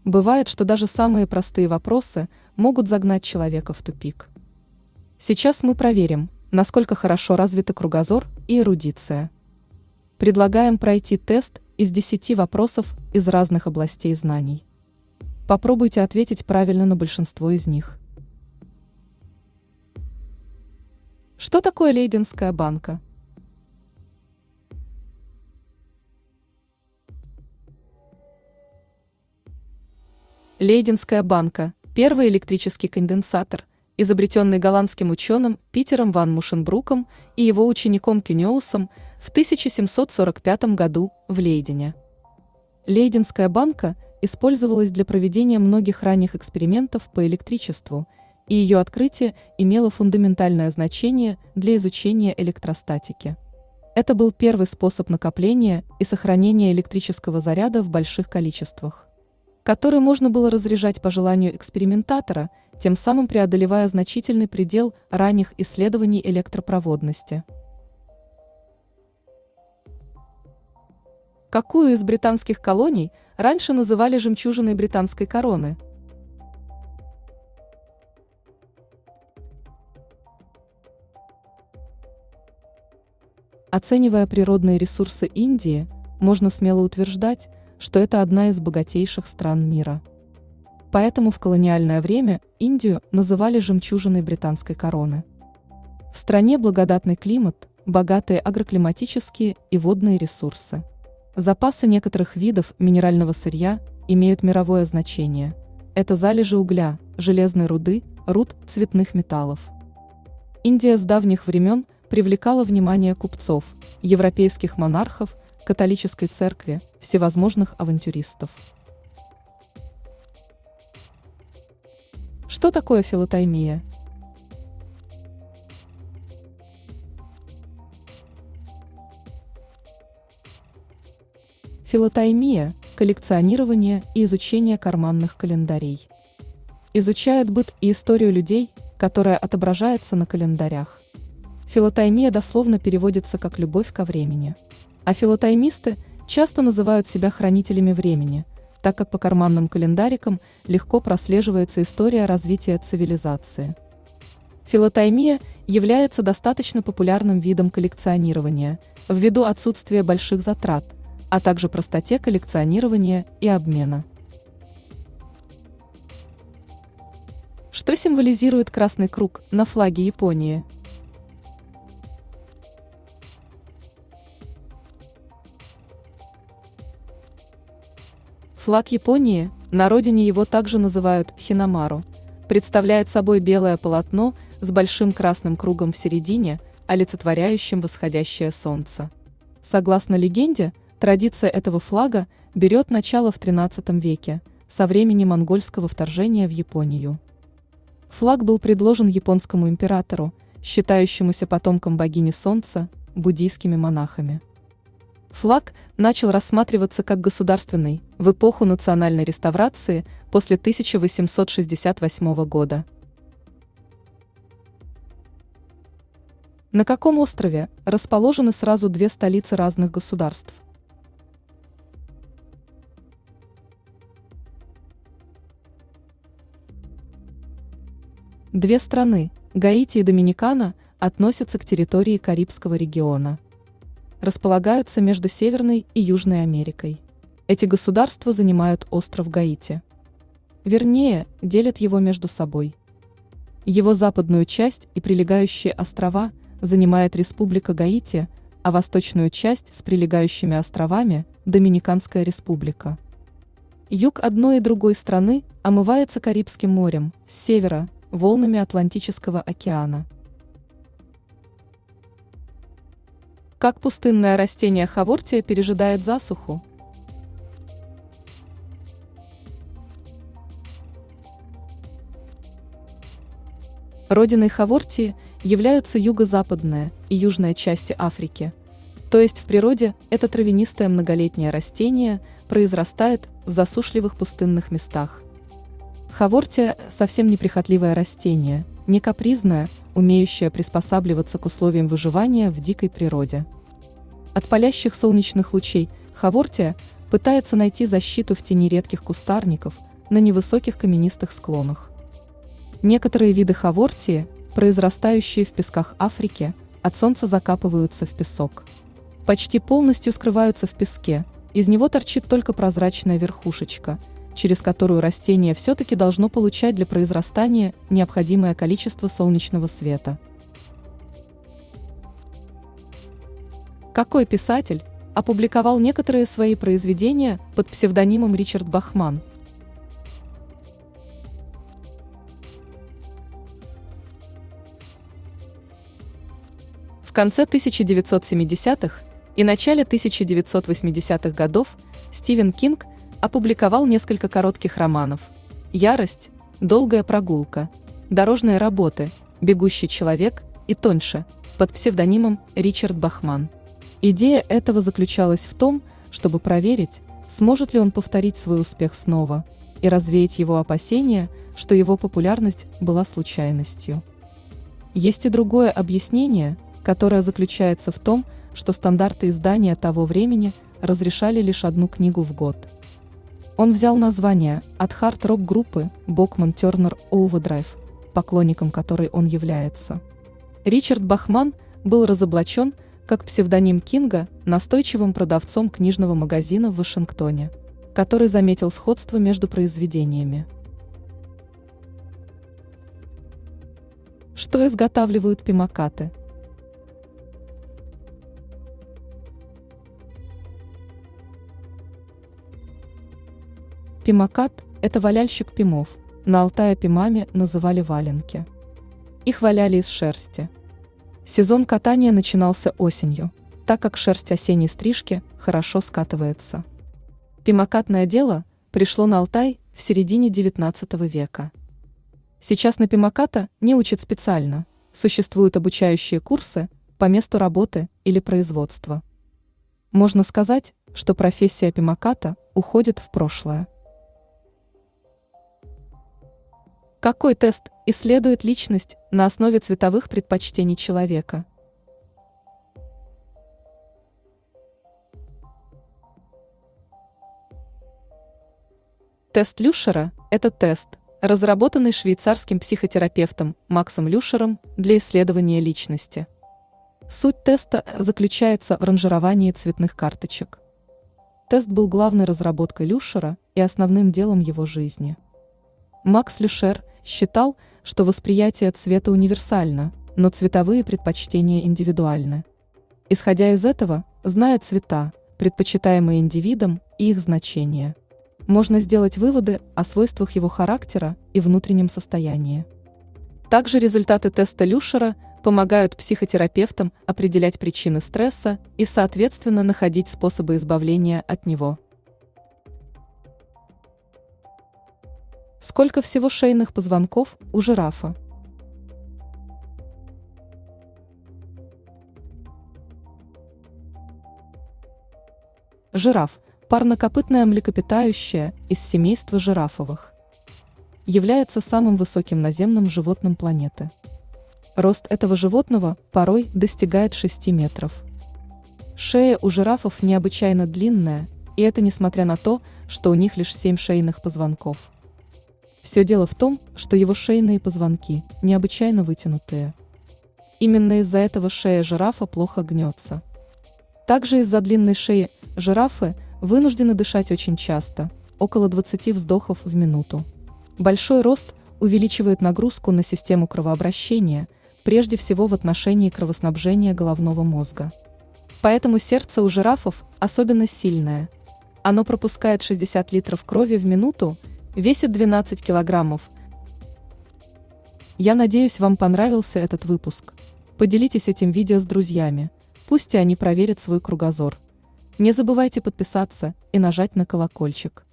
Бывает, что даже самые простые вопросы могут загнать человека в тупик. Сейчас мы проверим, насколько хорошо развиты кругозор и эрудиция. Предлагаем пройти тест из 10 вопросов из разных областей знаний. Попробуйте ответить правильно на большинство из них. Что такое Лейденская банка? Лейденская банка – первый электрический конденсатор, изобретенный голландским ученым Питером ван Мушенбруком и его учеником Кюнеусом в 1745 году в Лейдене. Лейденская банка использовалась для проведения многих ранних экспериментов по электричеству, и ее открытие имело фундаментальное значение для изучения электростатики. Это был первый способ накопления и сохранения электрического заряда в больших количествах, который можно было разряжать по желанию экспериментатора, тем самым преодолевая значительный предел ранних исследований электропроводности. Какую из британских колоний раньше называли жемчужиной британской короны? Оценивая природные ресурсы Индии, можно смело утверждать, что это одна из богатейших стран мира. Поэтому в колониальное время Индию называли жемчужиной британской короны. В стране благодатный климат, богатые агроклиматические и водные ресурсы. Запасы некоторых видов минерального сырья имеют мировое значение. Это залежи угля, железной руды, руд цветных металлов. Индия с давних времен привлекала внимание купцов, европейских монархов, католической церкви, всевозможных авантюристов. Что такое филотаймия? Филотаймия – коллекционирование и изучение карманных календарей. Изучает быт и историю людей, которая отображается на календарях. Филотаймия дословно переводится как «любовь ко времени». А филотаймисты часто называют себя хранителями времени, так как по карманным календарикам легко прослеживается история развития цивилизации. Филотаймия является достаточно популярным видом коллекционирования ввиду отсутствия больших затрат, а также простоте коллекционирования и обмена. Что символизирует красный круг на флаге Японии? Флаг Японии, на родине его также называют хинамару, представляет собой белое полотно с большим красным кругом в середине, олицетворяющим восходящее солнце. Согласно легенде, традиция этого флага берет начало в XIII веке, со времени монгольского вторжения в Японию. Флаг был предложен японскому императору, считающемуся потомком богини солнца, буддийскими монахами. Флаг начал рассматриваться как государственный в эпоху национальной реставрации после 1868 года. На каком острове расположены сразу две столицы разных государств? Две страны, Гаити и Доминикана, относятся к территории Карибского региона. Располагаются между Северной и Южной Америкой. Эти государства занимают остров Гаити. Вернее, делят его между собой. Его западную часть и прилегающие острова занимает Республика Гаити, а восточную часть с прилегающими островами – Доминиканская республика. Юг одной и другой страны омывается Карибским морем, с севера – волнами Атлантического океана. Как пустынное растение хавортия пережидает засуху? Родиной хавортии являются юго-западная и южная части Африки. То есть в природе это травянистое многолетнее растение произрастает в засушливых пустынных местах. Хавортия – совсем неприхотливое растение, не капризное, умеющее приспосабливаться к условиям выживания в дикой природе. От палящих солнечных лучей хавортия пытается найти защиту в тени редких кустарников, на невысоких каменистых склонах. Некоторые виды хавортии, произрастающие в песках Африки, от солнца закапываются в песок. Почти полностью скрываются в песке, из него торчит только прозрачная верхушечка, через которую растение все-таки должно получать для произрастания необходимое количество солнечного света. Какой писатель опубликовал некоторые свои произведения под псевдонимом Ричард Бахман? В конце 1970-х и начале 1980-х годов Стивен Кинг опубликовал несколько коротких романов: «Ярость», «Долгая прогулка», «Дорожные работы», «Бегущий человек» и «Тоньше» под псевдонимом Ричард Бахман. Идея этого заключалась в том, чтобы проверить, сможет ли он повторить свой успех снова, и развеять его опасения, что его популярность была случайностью. Есть и другое объяснение, которое заключается в том, что стандарты издания того времени разрешали лишь одну книгу в год. Он взял название от хард-рок группы Bachman Turner Overdrive, поклонником которой он является. Ричард Бахман был разоблачен как псевдоним Кинга настойчивым продавцом книжного магазина в Вашингтоне, который заметил сходство между произведениями. Что изготавливают пимакаты? Пимакат – это валяльщик пимов, на Алтае пимами называли валенки. Их валяли из шерсти. Сезон катания начинался осенью, так как шерсть осенней стрижки хорошо скатывается. Пимакатное дело пришло на Алтай в середине XIX века. Сейчас на пимаката не учат специально, существуют обучающие курсы по месту работы или производства. Можно сказать, что профессия пимаката уходит в прошлое. Какой тест исследует личность на основе цветовых предпочтений человека? Тест Люшера – это тест, разработанный швейцарским психотерапевтом Максом Люшером для исследования личности. Суть теста заключается в ранжировании цветных карточек. Тест был главной разработкой Люшера и основным делом его жизни. Макс Люшер считал, что восприятие цвета универсально, но цветовые предпочтения индивидуальны. Исходя из этого, зная цвета, предпочитаемые индивидом, и их значение, можно сделать выводы о свойствах его характера и внутреннем состоянии. Также результаты теста Люшера помогают психотерапевтам определять причины стресса и, соответственно, находить способы избавления от него. Сколько всего шейных позвонков у жирафа? Жираф – парнокопытное млекопитающее из семейства жирафовых. Является самым высоким наземным животным планеты. Рост этого животного порой достигает 6 метров. Шея у жирафов необычайно длинная, и это несмотря на то, что у них лишь 7 шейных позвонков. Все дело в том, что его шейные позвонки необычайно вытянутые. Именно из-за этого шея жирафа плохо гнется. Также из-за длинной шеи жирафы вынуждены дышать очень часто, около 20 вздохов в минуту. Большой рост увеличивает нагрузку на систему кровообращения, прежде всего в отношении кровоснабжения головного мозга. Поэтому сердце у жирафов особенно сильное. Оно пропускает 60 литров крови в минуту, весит 12 килограммов. Я надеюсь, вам понравился этот выпуск. Поделитесь этим видео с друзьями, пусть и они проверят свой кругозор. Не забывайте подписаться и нажать на колокольчик.